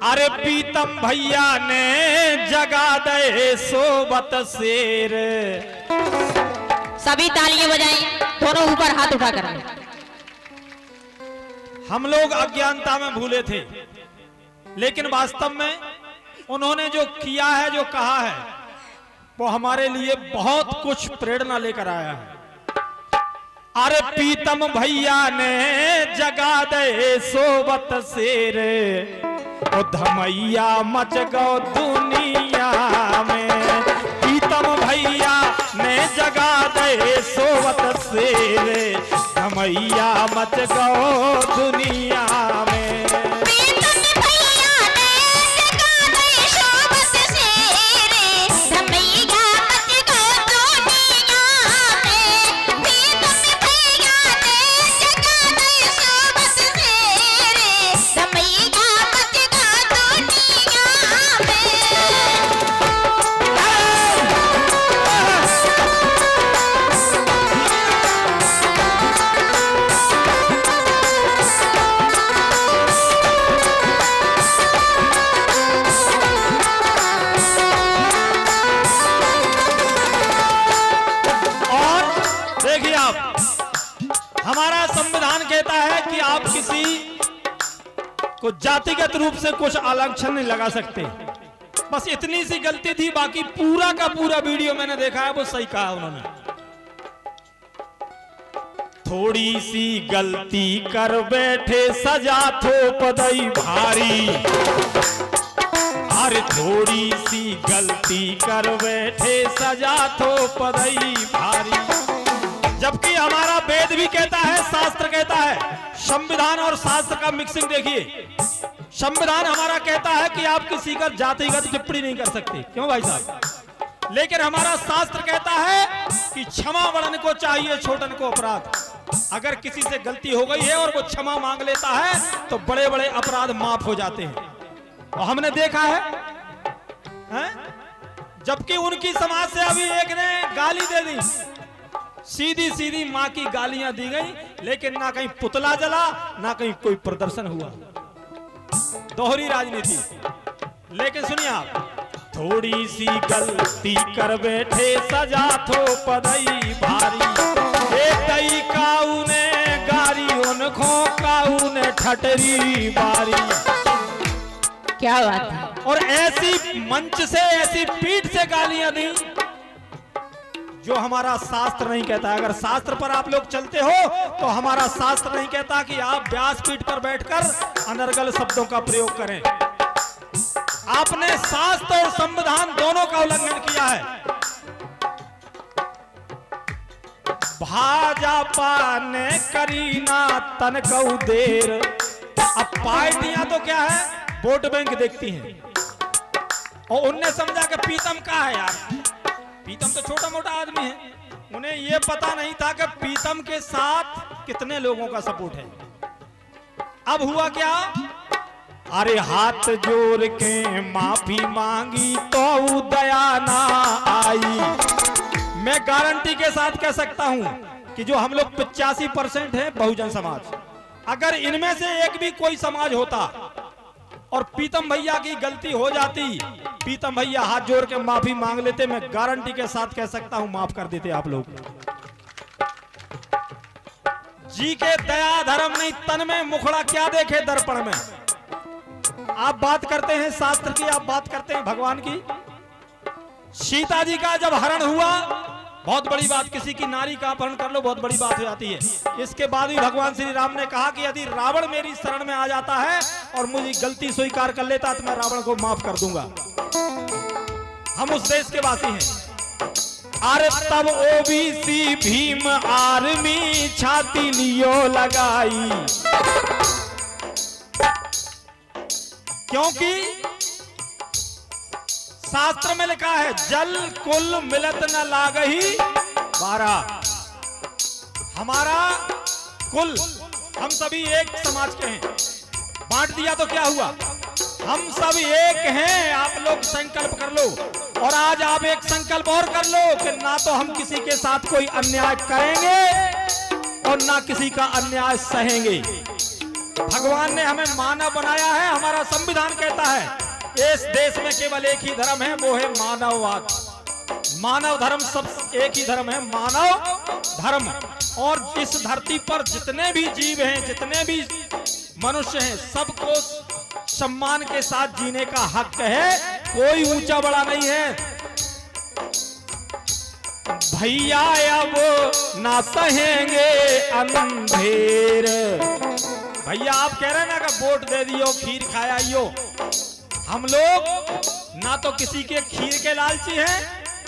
अरे पीतम भैया ने जगा दे सोबत शेर। सभी तालियां बजाएं, दोनों ऊपर हाथ उठा कर। हम लोग अज्ञानता में भूले थे, लेकिन वास्तव में उन्होंने जो किया है, जो कहा है, वो हमारे लिए बहुत कुछ प्रेरणा लेकर आया है। अरे पीतम भैया ने जगा दे सोबत शेर, ओ धमैया मच गो दुनिया में। पीतम भैया ने जगा दे सोबत शेर, धमैया मच गो दुनिया में। हमारा संविधान कहता है कि आप किसी को जातिगत रूप से कुछ आलक्षण नहीं लगा सकते। बस इतनी सी गलती थी, बाकी पूरा का पूरा वीडियो मैंने देखा है, वो सही कहा उन्होंने। थोड़ी सी गलती कर बैठे सजा थोपदई भारी। अरे थोड़ी सी गलती कर बैठे सजा थोपदई भारी। जबकि हमारा वेद भी कहता है, शास्त्र कहता है, संविधान और शास्त्र का मिक्सिंग देखिए। संविधान हमारा कहता है कि आप किसी का जातिगत टिप्पणी नहीं कर सकते, क्यों भाई साहब? लेकिन हमारा शास्त्र कहता है कि क्षमा बड़न को चाहिए, छोटन को अपराध। अगर किसी से गलती हो गई है और वो क्षमा मांग लेता है तो बड़े बड़े अपराध माफ हो जाते हैं। और हमने देखा है? जबकि उनकी समाज से अभी एक ने गाली दे दी, सीधी सीधी मां की गालियां दी गई, लेकिन ना कहीं पुतला जला, ना कहीं कोई प्रदर्शन हुआ। दोहरी राजनीति। लेकिन सुनिए आप, थोड़ी सी गलती कर बैठे सजा थोपदई भारी। दई काऊ ने गारी, उनको काऊ ने ठटरी बारी। क्या बात है। और ऐसी मंच से, ऐसी पीठ से गालियां दी जो हमारा शास्त्र नहीं कहता है। अगर शास्त्र पर आप लोग चलते हो तो हमारा शास्त्र नहीं कहता कि आप व्यासपीठ पर बैठकर अनर्गल शब्दों का प्रयोग करें। आपने शास्त्र और संविधान दोनों का उल्लंघन किया है। भाजपा ने करीना तन कऊ देर। अब पार्टियां तो क्या है, वोट बैंक देखती हैं, और उनने समझा कि पीतम का है यार। पीतम तो छोटा मोटा आदमी है, उन्हें यह पता नहीं था कि पीतम के साथ कितने लोगों का सपोर्ट है। अब हुआ क्या? अरे हाथ जोड़ के माफी मांगी तो दया ना आई। मैं गारंटी के साथ कह सकता हूं कि जो हम लोग 85% है बहुजन समाज, अगर इनमें से एक भी कोई समाज होता और पीतम भैया की गलती हो जाती, पीतम भैया हाथ जोड़ के माफी मांग लेते, मैं गारंटी के साथ कह सकता हूं माफ कर देते आप लोग। जी के दया धर्म नहीं, तन में मुखड़ा क्या देखे दर्पण में। आप बात करते हैं शास्त्र की, आप बात करते हैं भगवान की। सीता जी का जब हरण हुआ, बहुत बड़ी बात, किसी की नारी का अपहरण कर लो, बहुत बड़ी बात हो जाती है। इसके बाद भी भगवान श्री राम ने कहा कि यदि रावण मेरी शरण में आ जाता है और मुझे गलती स्वीकार कर लेता तो मैं रावण को माफ कर दूंगा। हम उस देश के वासी हैं। अरे तब ओबीसी भीम आर्मी छाती लियो लगाई, क्योंकि शास्त्र में लिखा है जल कुल मिलत न लागही बारा। हमारा कुल, हम सभी एक समाज के हैं। बांट दिया तो क्या हुआ? हम सब एक हैं। आप लोग संकल्प कर लो, और आज आप एक संकल्प और कर लो कि ना तो हम किसी के साथ कोई अन्याय करेंगे और ना किसी का अन्याय सहेंगे। भगवान ने हमें मानव बनाया है। हमारा संविधान कहता है इस देश में केवल एक ही धर्म है, वो है मानववाद। मानव धर्म सब एक ही धर्म है, मानव धर्म। और इस धरती पर जितने भी जीव हैं, जितने भी मनुष्य हैं, सबको सम्मान के साथ जीने का हक है। कोई ऊंचा बड़ा नहीं है। भैया अब ना सहेंगे अंधेर। भैया आप कह रहे हैं ना कि वोट दे दियो, खीर खाया। हम लोग ना तो किसी के खीर के लालची हैं,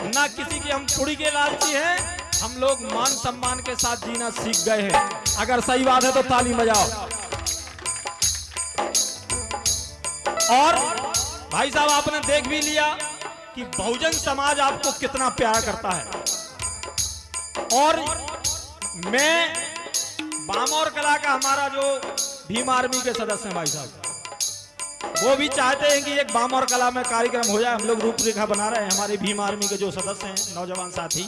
ना किसी की हम पुड़ी के लालची हैं। हम लोग मान सम्मान के साथ जीना सीख गए हैं। अगर सही बात है तो ताली बजाओ। और भाई साहब आपने देख भी लिया कि बहुजन समाज आपको कितना प्यार करता है। और मैं बामौर कला का हमारा जो भीम आर्मी के सदस्य हैं भाई साहब, वो भी चाहते हैं कि एक बामौर कला में कार्यक्रम हो जाए। हम लोग रूपरेखा बना रहे हैं। हमारे भीम आर्मी के जो सदस्य हैं, नौजवान साथी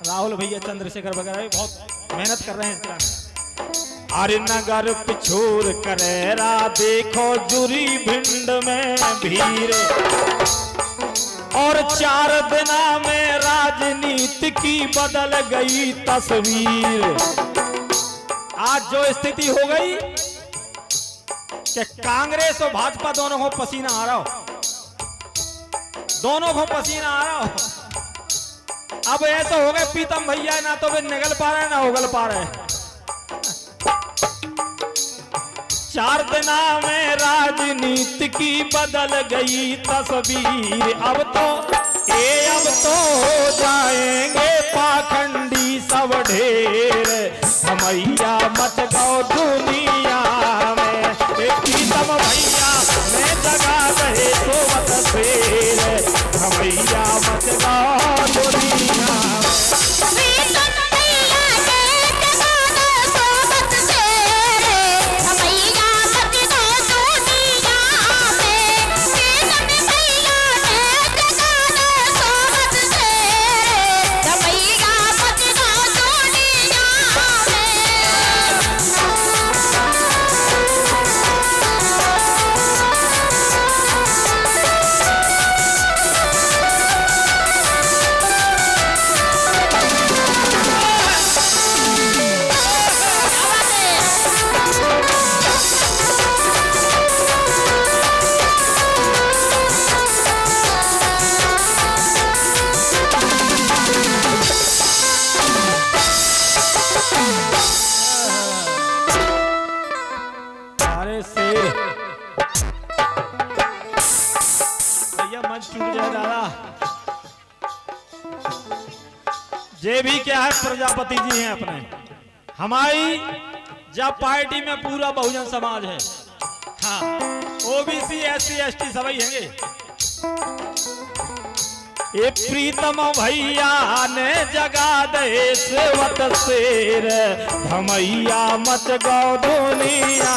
राहुल भैया, चंद्रशेखर वगैरह बहुत मेहनत कर रहे हैं इस तरह। अरे नगर पिछोर करेरा देखो जुरी भिंड में भीड़, और 4 दिना में राजनीति की बदल गई तस्वीर। आज जो स्थिति हो गई कि कांग्रेस और भाजपा दोनों को पसीना आ रहा हो, दोनों को पसीना आ रहा हो। अब ऐसा हो गया प्रीतम भैया ना तो वे निगल पा रहे ना उगल पा रहे। 4 दिना में राजनीति की बदल गई तस्वीर। अब तो हो जाएंगे पाखंडी सब ढेर। भैया मच गौ दुनिया में, प्रीतम भैया मैं जगा रहे सोवत शेर। भैया मच गौ दुनिया में। ये भी क्या है, प्रजापति जी हैं अपने। हमारी जब पार्टी में पूरा बहुजन समाज है, हाँ, ओबीसी एससी एसटी सभी हैंगे। ये प्रीतम भैया ने जगा दे सेवत शेर। भमैया मच गौ दुनिया